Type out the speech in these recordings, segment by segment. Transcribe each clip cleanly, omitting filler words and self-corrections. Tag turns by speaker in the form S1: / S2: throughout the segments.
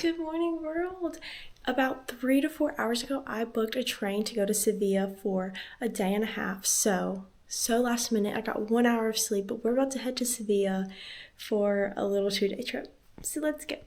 S1: Good morning, world. About 3 to 4 hours ago, I booked a train to go to Sevilla for a day and a half. So last minute. I got 1 hour of sleep, but we're about to head to Sevilla for a little 2-day trip. So let's go.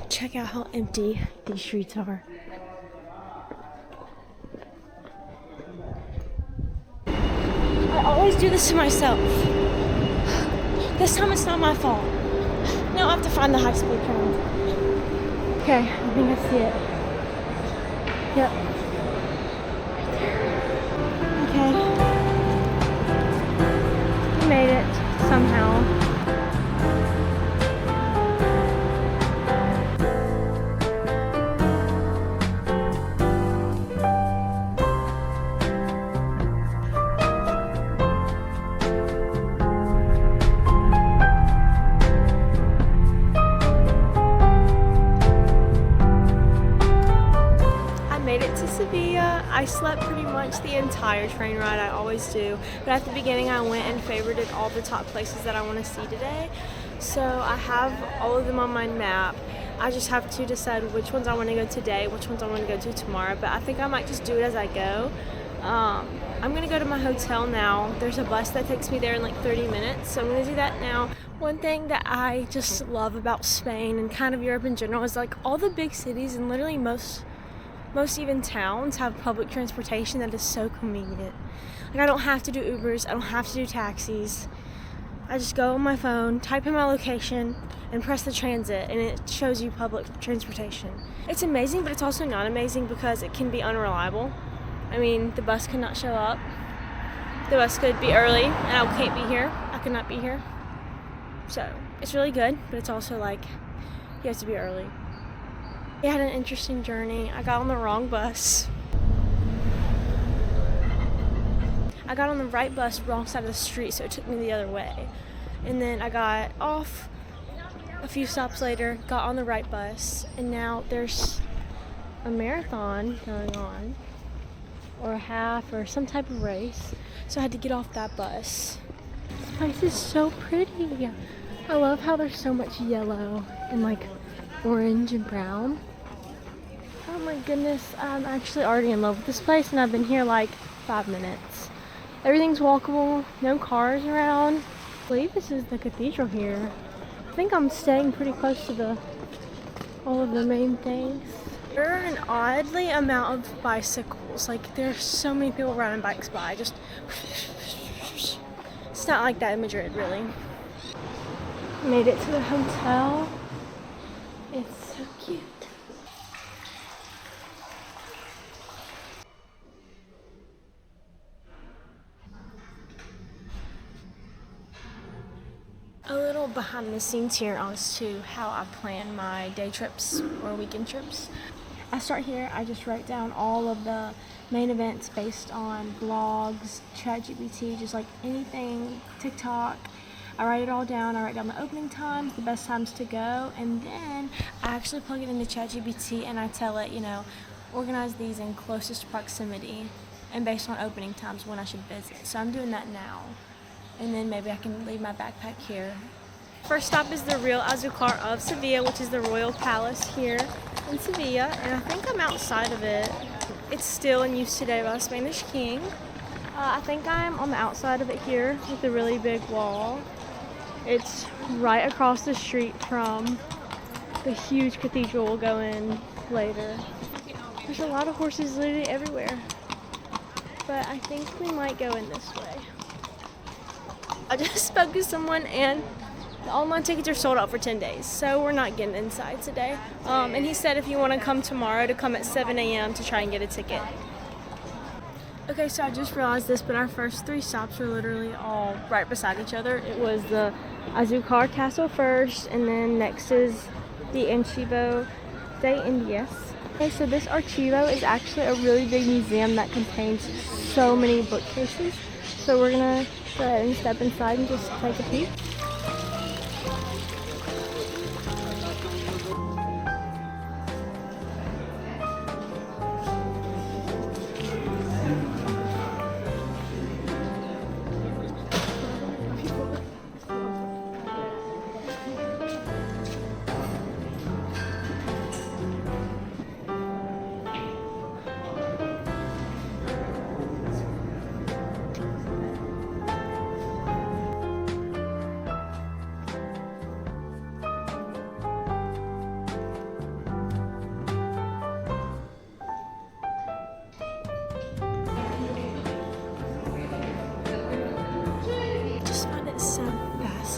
S1: Check out how empty these streets are. I always do this to myself. This time it's not my fault. Now I have to find the high-speed train. Okay, I think I see it. Yep. Right there. Okay. I made it somehow. Sevilla. I slept pretty much the entire train ride. I always do, but at the beginning I went and favorited all the top places that I want to see today. So I have all of them on my map. I just have to decide which ones I want to go today, which ones I want to go to tomorrow, but I think I might just do it as I go. I'm gonna go to my hotel now. There's a bus that takes me there in like 30 minutes, so I'm gonna do that now. One thing that I just love about Spain and kind of Europe in general is like all the big cities and literally most even towns have public transportation that is so convenient. Like I don't have to do Ubers, I don't have to do taxis. I just go on my phone, type in my location, and press the transit, and it shows you public transportation. It's amazing, but it's also not amazing because it can be unreliable. I mean, the bus could not show up. The bus could be early, and I can't be here. I could not be here. So, it's really good, but it's also like, you have to be early. I had an interesting journey. I got on the wrong bus. I got on the right bus, wrong side of the street, so it took me the other way. And then I got off a few stops later, got on the right bus, and now there's a marathon going on, or a half, or some type of race. So I had to get off that bus. This place is so pretty. I love how there's so much yellow and like orange and brown. Oh my goodness, I'm actually already in love with this place, and I've been here like 5 minutes. Everything's walkable, no cars around. I believe this is the cathedral here. I think I'm staying pretty close to all of the main things. There are an oddly amount of bicycles. Like there's so many people riding bikes by. Just it's not like that in Madrid, really. Made it to the hotel. It's so cute. A little behind the scenes here as to how I plan my day trips or weekend trips. I start here, I just write down all of the main events based on blogs, ChatGPT, just like anything, TikTok. I write it all down. I write down the opening times, the best times to go, and then I actually plug it into ChatGPT and I tell it, organize these in closest proximity and based on opening times when I should visit. So I'm doing that now. And then maybe I can leave my backpack here. First stop is the Real Alcázar of Sevilla, which is the royal palace here in Sevilla, and I think I'm outside of it. It's still in use today by a Spanish king. I think I'm on the outside of it here with a really big wall. It's right across the street from the huge cathedral we'll go in later. There's a lot of horses literally everywhere, but I think we might go in this way. I just spoke to someone and The online tickets are sold out for 10 days, so we're not getting inside today. And he said if you want to come tomorrow, to come at 7 a.m. to try and get a ticket. Okay, so I just realized this, but our first 3 stops are literally all right beside each other. It was the Alcázar Castle first, and then next is the Archivo de Indias. Okay, so this Archivo is actually a really big museum that contains so many bookcases. So we're gonna go ahead and step inside and just take a peek.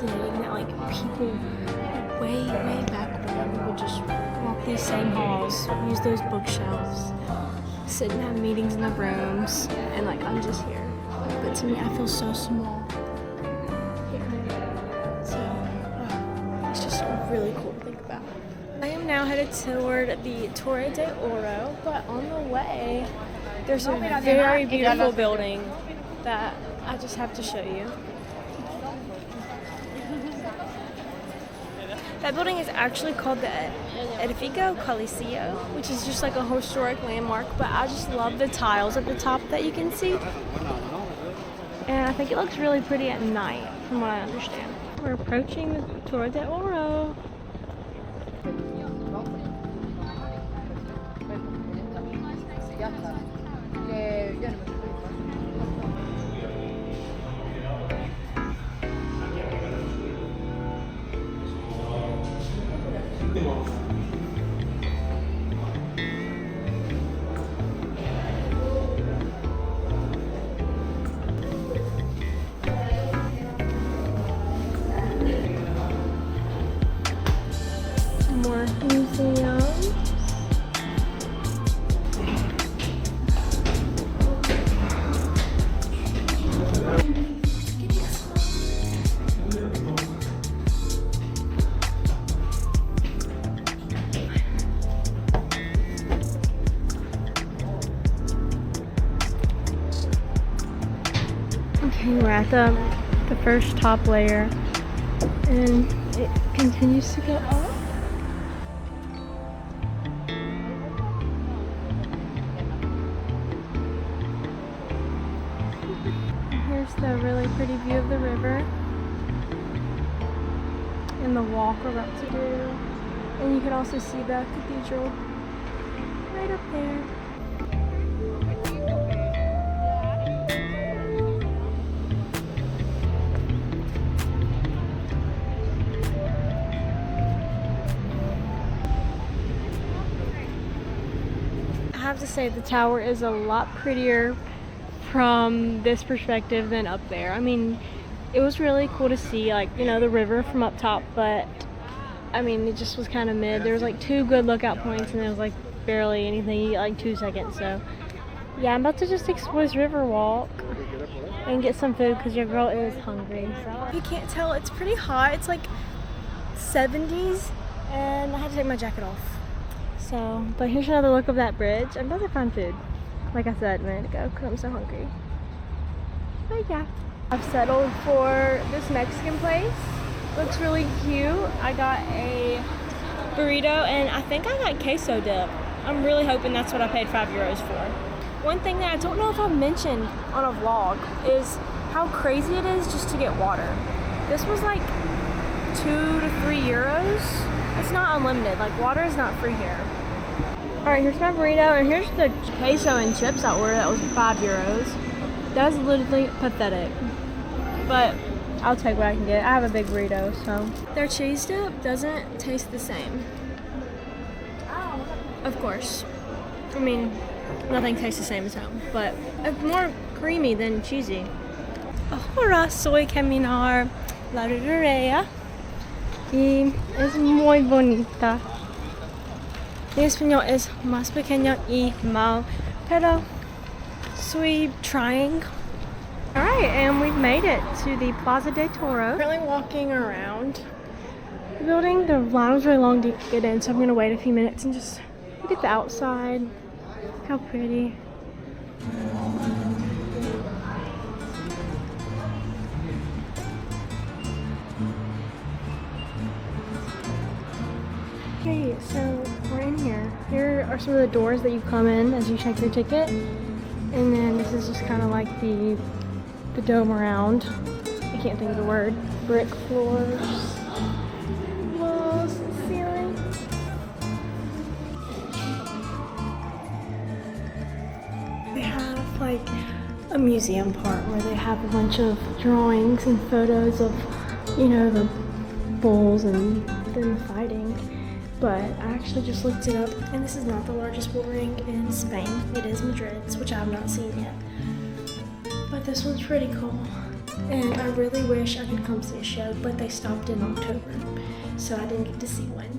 S1: That like people way back when would just walk these same halls, use those bookshelves, sit and have meetings in the rooms, and like I'm just here. But to me, I feel so small here. So it's just really cool to think about. I am now headed toward the Torre de Oro, but on the way there's a very beautiful building that I just have to show you. That building is actually called the Edificio Colegial, which is just like a historic landmark, but I just love the tiles at the top that you can see. And I think it looks really pretty at night, from what I understand. We're approaching the Torre de Oro. More museums. Okay, we're at the first top layer, and it continues to go up. Here's the really pretty view of the river and the walk we're about to do. And you can also see the cathedral right up there. I have to say the tower is a lot prettier from this perspective than up there. I mean, it was really cool to see, like, you know, the river from up top, but I mean, it just was kind of mid. There was like 2 good lookout points and there was like barely anything. You get like 2 seconds. So yeah, I'm about to just explore this river walk and get some food because your girl is hungry. So you can't tell, it's pretty hot. It's like 70s and I had to take my jacket off. So, but here's another look of that bridge. I'm about to find food, like I said a minute ago, because I'm so hungry. But yeah, I've settled for this Mexican place. Looks really cute. I got a burrito and I think I got queso dip. I'm really hoping that's what I paid €5 for. One thing that I don't know if I've mentioned on a vlog is how crazy it is just to get water. This was like €2 to €3. It's not unlimited, like water is not free here. Alright, here's my burrito, and here's the queso and chips I ordered. That was €5. That was literally pathetic. But I'll take what I can get. I have a big burrito, so. Their cheese dip doesn't taste the same. Of course. I mean, nothing tastes the same as home, but it's more creamy than cheesy. Ahora soy caminar la ribeira. y es muy bonita. En español es más pequeña y mal, pero estoy trying. Alright, and we've made it to the Plaza de Toros. Currently walking around the building. The line was really long to get in, so I'm going to wait a few minutes and just look at the outside. How pretty. Okay, so we're in here. Here are some of the doors that you come in as you check your ticket. And then this is just kind of like the dome around. I can't think of the word. Brick floors, walls, ceiling. They have like a museum part where they have a bunch of drawings and photos of, you know, the bulls and them fighting. But I actually just looked it up, and this is not the largest bull ring in Spain. It is Madrid's, which I have not seen yet. But this one's pretty cool, and I really wish I could come see a show, but they stopped in October, so I didn't get to see one.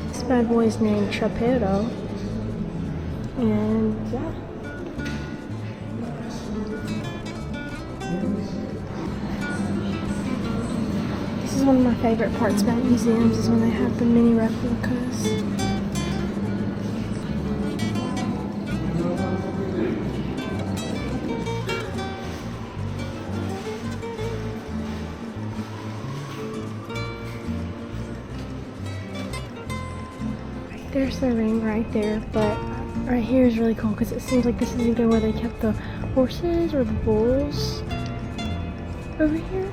S1: This bad boy is named Trapero, and yeah. One of my favorite parts about museums is when they have the mini replicas. There's the ring right there, but right here is really cool because it seems like this is either where they kept the horses or the bulls over here.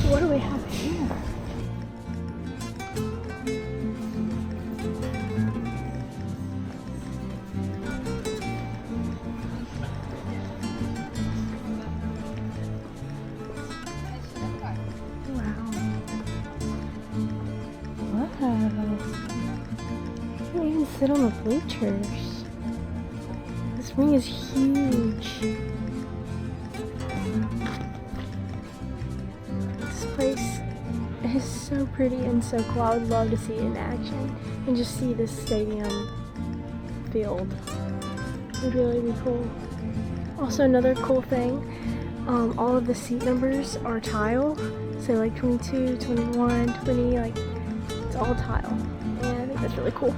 S1: What do we have here? Wow. You can't even sit on the bleachers. This ring is huge. Place is so pretty and so cool. I would love to see it in action and just see this stadium filled. It would really be cool. Also, another cool thing, all of the seat numbers are tile. So like 22, 21, 20, like it's all tile. And I think that's really cool.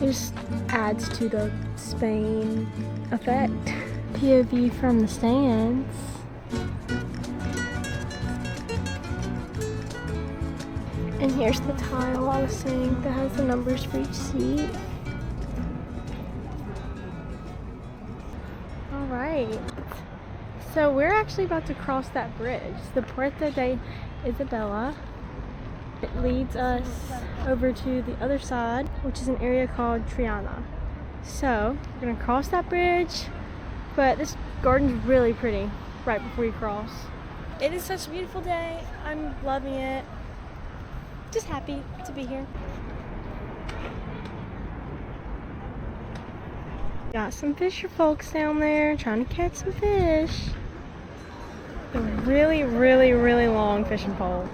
S1: It just adds to the Spain effect. POV from the stands. And here's the tile I was saying that has the numbers for each seat. Alright. So we're actually about to cross that bridge. The Puente de Isabella. It leads us over to the other side, which is an area called Triana. So we're gonna cross that bridge, but this garden's really pretty right before you cross. It is such a beautiful day. I'm loving it. Just happy to be here. Got some fisher folks down there trying to catch some fish. A really, really, really long fishing pole.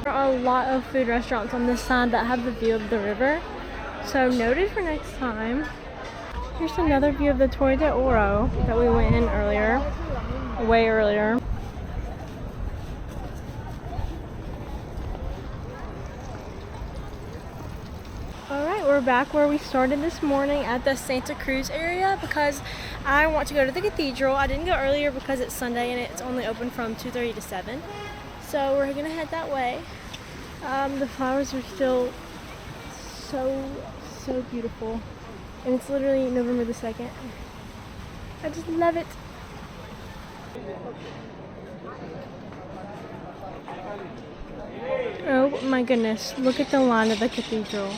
S1: There are a lot of food restaurants on this side that have the view of the river, so noted for next time. Here's another view of the Torre de Oro that we went in earlier, way earlier. Alright, we're back where we started this morning at the Santa Cruz area because I want to go to the cathedral. I didn't go earlier because it's Sunday and it's only open from 2:30 to 7. So we're gonna head that way. The flowers are still so beautiful. And it's literally November the 2nd. I just love it. Oh my goodness, look at the line of the cathedral.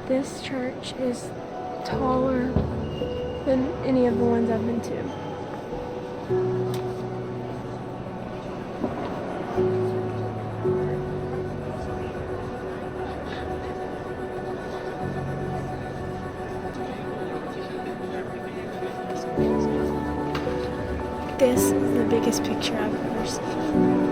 S1: This church is taller than any of the ones I've been to. This is the biggest picture I've ever seen.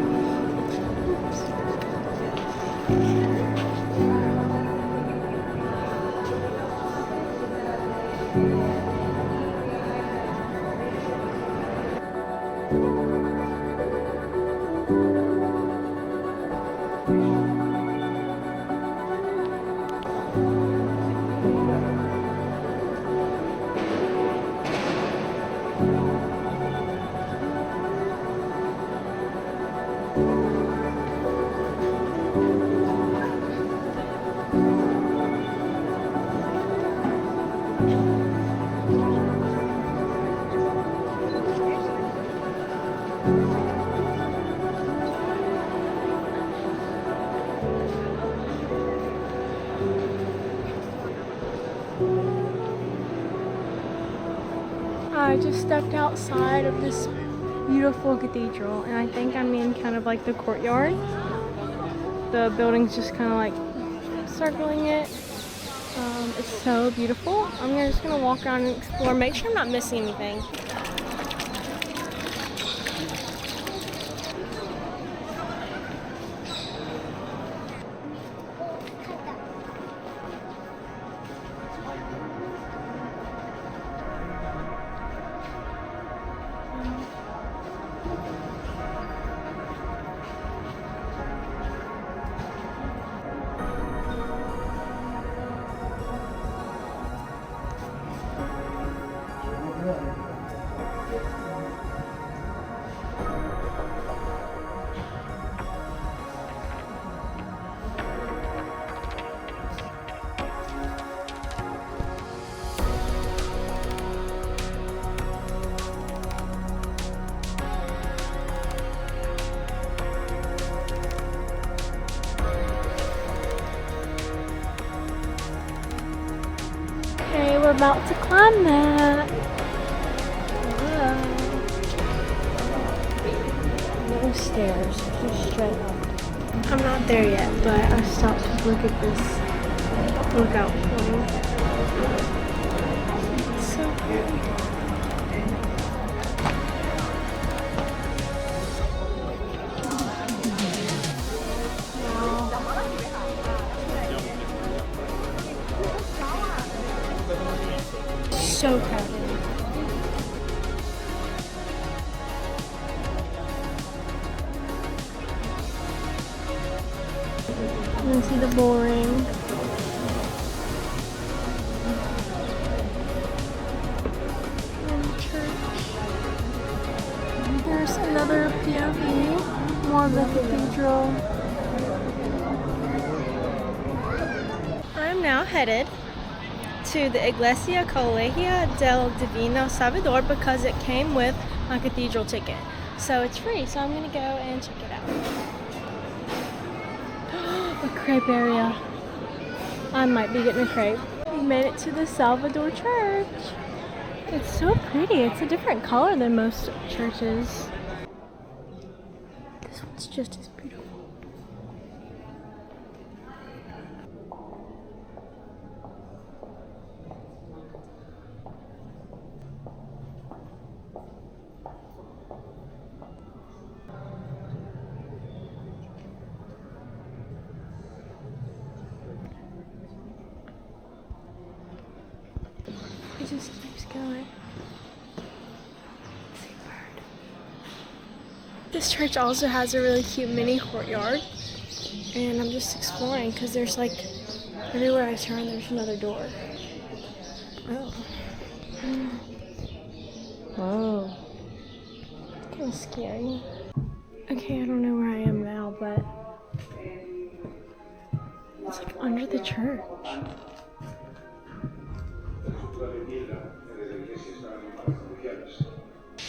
S1: I just stepped outside of this beautiful cathedral, and I think I'm in kind of like the courtyard. The building's just kind of like circling it. It's so beautiful. I'm just gonna walk around and explore, make sure I'm not missing anything. We're about to climb that. No stairs, just straight up. I'm not there yet, but I stopped to look at this lookout point. It's so pretty. So crowded. You can see the bull ring. And church. There's another POV, more of the cathedral. I'm now headed to the Iglesia Colegial del Divino Salvador because it came with my cathedral ticket. So it's free, so I'm gonna go and check it out. A crepe area. I might be getting a crepe. We made it to the Salvador church. It's so pretty. It's a different color than most churches. This one's just as beautiful. It just keeps going. This church also has a really cute mini courtyard, and I'm just exploring because there's like everywhere I turn there's another door. Oh, Whoa. Kind of scary. Okay, I don't know where I am now, but it's like under the church.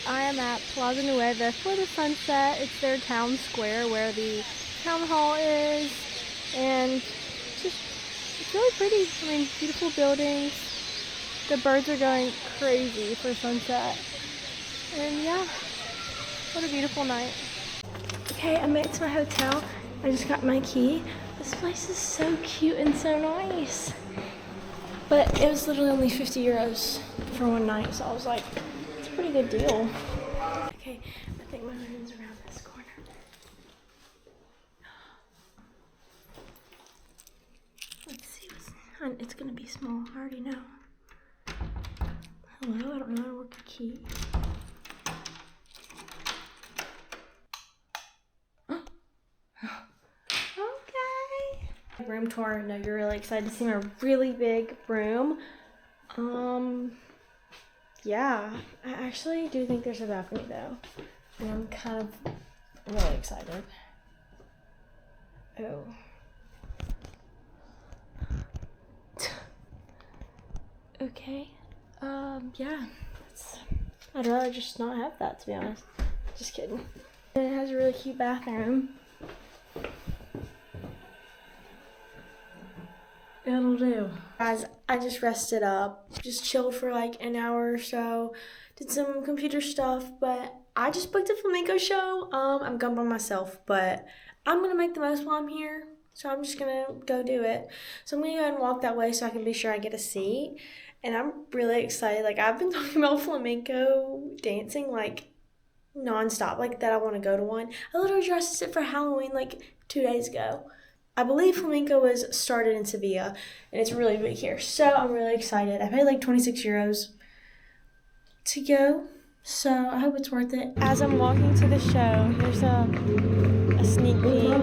S1: I am at Plaza Nueva for the sunset. It's their town square where the town hall is, and it's really pretty. I mean, beautiful buildings. The birds are going crazy for sunset. And yeah, what a beautiful night. Okay, I made it to my hotel. I just got my key. This place is so cute and so nice. But it was literally only 50 euros for one night, so I was like, it's a pretty good deal. Okay, I think my room's around this corner. Let's see what's, it's gonna be small, I already know. Hello, I don't know how to work the key. Okay. Room tour. I know you're really excited to see my really big room. Yeah, I actually do think there's a balcony though, and I'm kind of really excited. Oh. Okay. Yeah. I'd rather just not have that, to be honest. Just kidding. And it has a really cute bathroom. It'll do. Guys, I just rested up. Just chilled for like an hour or so. Did some computer stuff, but I just booked a flamenco show. I'm going by myself, but I'm gonna make the most while I'm here. So I'm just gonna go do it. So I'm gonna go ahead and walk that way so I can be sure I get a seat. And I'm really excited. Like, I've been talking about flamenco dancing like nonstop, like that I want to go to one. I literally dressed it for Halloween like 2 days ago. I believe flamenco was started in Sevilla, and it's really big here. So I'm really excited. I paid like 26 euros to go, so I hope it's worth it. As I'm walking to the show, here's a sneak peek.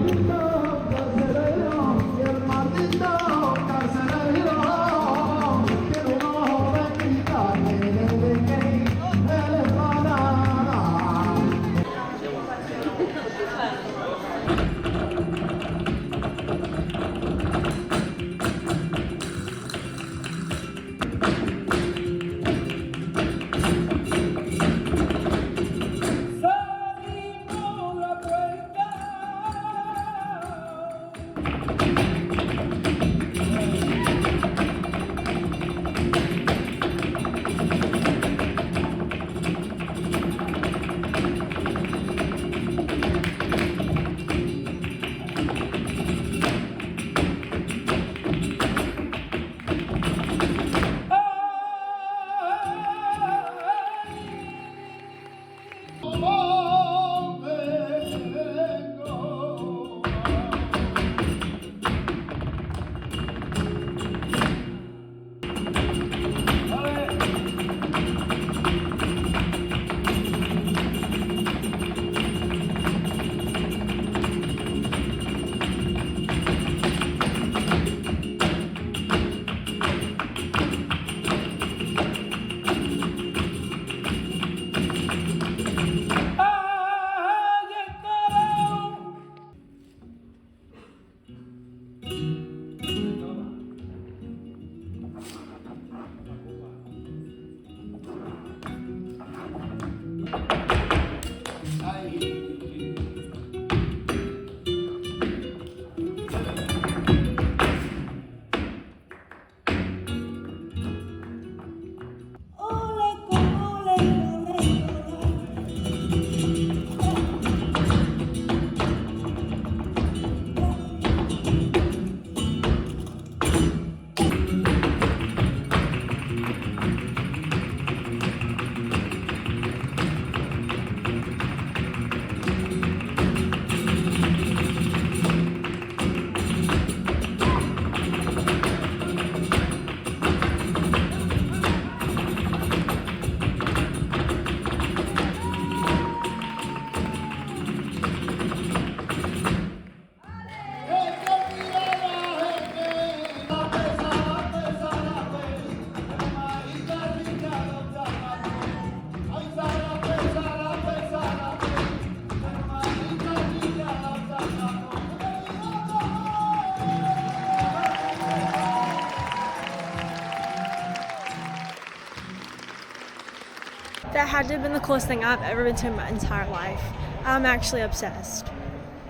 S1: that had to have been the coolest thing I've ever been to in my entire life. I'm actually obsessed.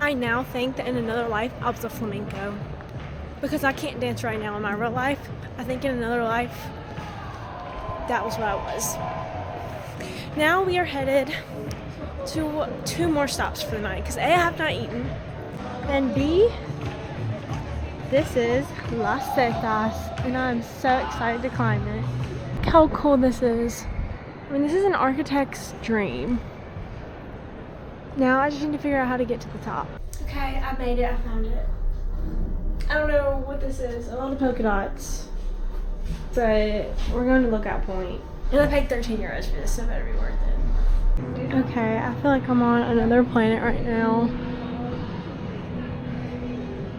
S1: I now think that in another life I was a flamenco. Because I can't dance right now in my real life. I think in another life, that was what I was. Now we are headed to 2 more stops for the night. Because A, I have not eaten. And B, this is Las Setas. And I'm so excited to climb it. Look how cool this is. I mean, this is an architect's dream. Now I just need to figure out how to get to the top. Okay, I made it. I found it. I don't know what this is. A lot of polka dots. But we're going to Lookout Point. And I paid 13 euros for this, so it better be worth it. Okay, I feel like I'm on another planet right now.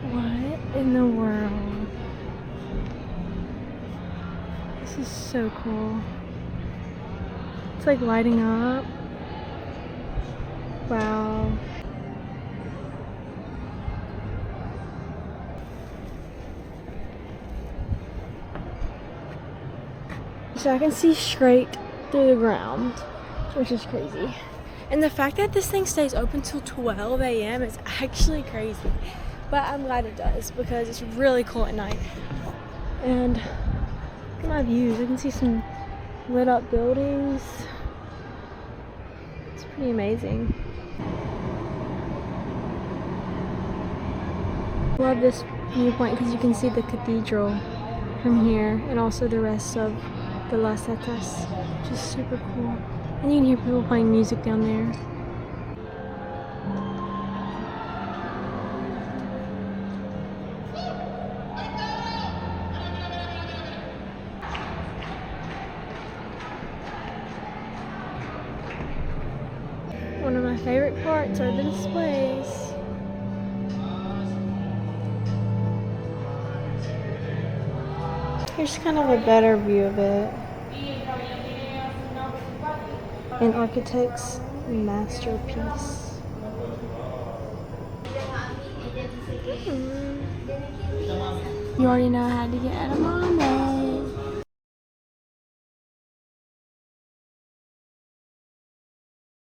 S1: What in the world? This is so cool. It's like lighting up. Wow. So I can see straight through the ground, which is crazy. And the fact that this thing stays open till 12 a.m. is actually crazy. But I'm glad it does because it's really cool at night. And look at my views. I can see some lit up buildings. It's pretty amazing. Love this viewpoint because you can see the cathedral from here and also the rest of the Las Setas, which is super cool. And you can hear people playing music down there. One of my favorite parts are the displays. Here's kind of a better view of it. An architect's masterpiece. You already know how to get edamame.